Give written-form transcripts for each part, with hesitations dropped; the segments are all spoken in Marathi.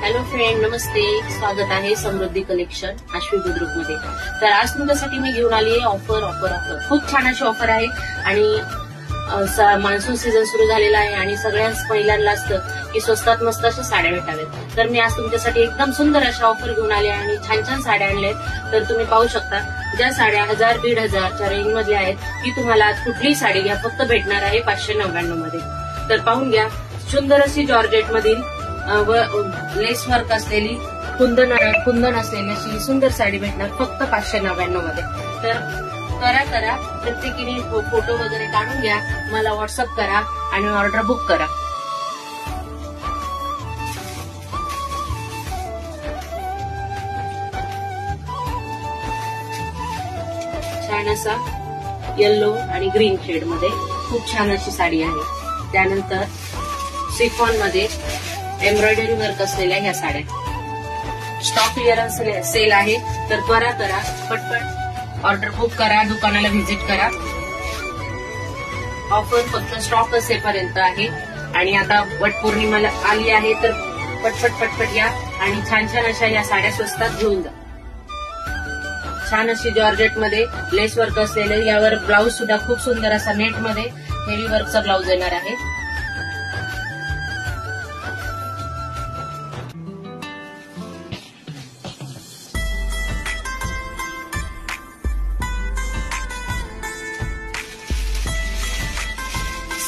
हॅलो फ्रेंड, नमस्ते. स्वागत आहे समृद्धी कलेक्शन आश्वी बुद्रुक मध्ये. तर आज तुमच्यासाठी मी घेऊन आली आहे ऑफर. खूप छान अशी ऑफर आहे आणि मान्सून सीझन सुरू झालेला आहे आणि सगळ्याच महिलांना असतं की स्वस्तात मस्त अशा साड्या भेटाव्यात. तर मी आज तुमच्यासाठी एकदम सुंदर अशा ऑफर घेऊन आले आणि छान छान साड्या आणल्यात. तर तुम्ही पाहू शकता, ज्या साड्या 1000-1500च्या रेंज मधल्या आहेत ती तुम्हाला आज कुठलीही साडी घ्या फक्त भेटणार आहे 599 मध्ये. तर पाहून घ्या, सुंदर अशी जॉर्जेट मधील व लेस वर्क असलेली कुंदन असलेली अशी सुंदर साडी भेटणार फक्त 599 मध्ये. तर करा प्रत्येकीने फोटो वगैरे काढून घ्या, मला व्हॉट्सअप करा आणि ऑर्डर बुक करा. छान असा येलो आणि ग्रीन शेड मध्ये खूप छान अशी साडी आहे. त्यानंतर सिफॉन मध्ये एम्ब्रॉयडरी वर्क असलेल्या ह्या साड्या. स्टॉक क्लिअरन्स सेल आहे, तर त्वरा करा, पटपट ऑर्डर बुक करा, दुकानाला व्हिजिट करा. ऑफर फक्त स्टॉक असेपर्यंत आहे आणि आता वटपौर्णिमाला आली आहे, तर पटपट या आणि छान छान अशा या साड्या स्वस्तात घेऊन जा. छान अशी जॉर्जेट मध्ये लेस वर्क असलेले, यावर ब्लाऊज सुद्धा खूप सुंदर असा नेट मध्ये हेवी वर्कचा ब्लाऊज येणार आहे.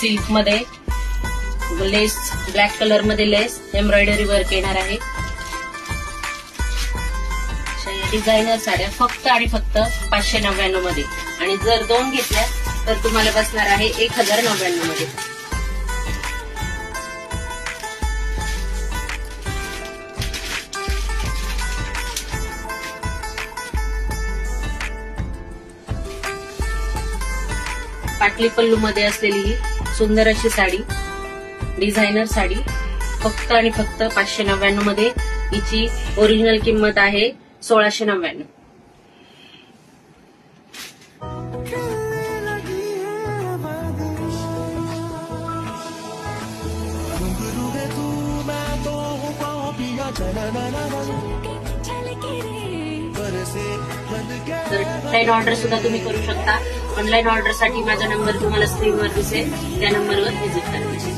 सिल्क मध्ये लेस, ब्लॅक कलर मध्ये लेस एम्ब्रॉयडरी वर्क येणार आहे. डिझायनर साड्या फक्त आणि फक्त 599 मध्ये आणि जर 2 घेतल्या तर तुम्हाला बसणार आहे 1099 मध्ये. पाटली पल्लू मध्ये असलेली ही सुंदर अशी साडी, डिझायनर साडी फक्त आणि फक्त 599 मध्ये. हिची ओरिजिनल किंमत आहे 1699. तर ऑनलाईन ऑर्डर सुद्धा तुम्ही करू शकता. ऑनलाईन ऑर्डर साठी माझा नंबर तुम्हाला स्क्रीनवर दिसेल, त्या नंबरवर व्हिजिट करा.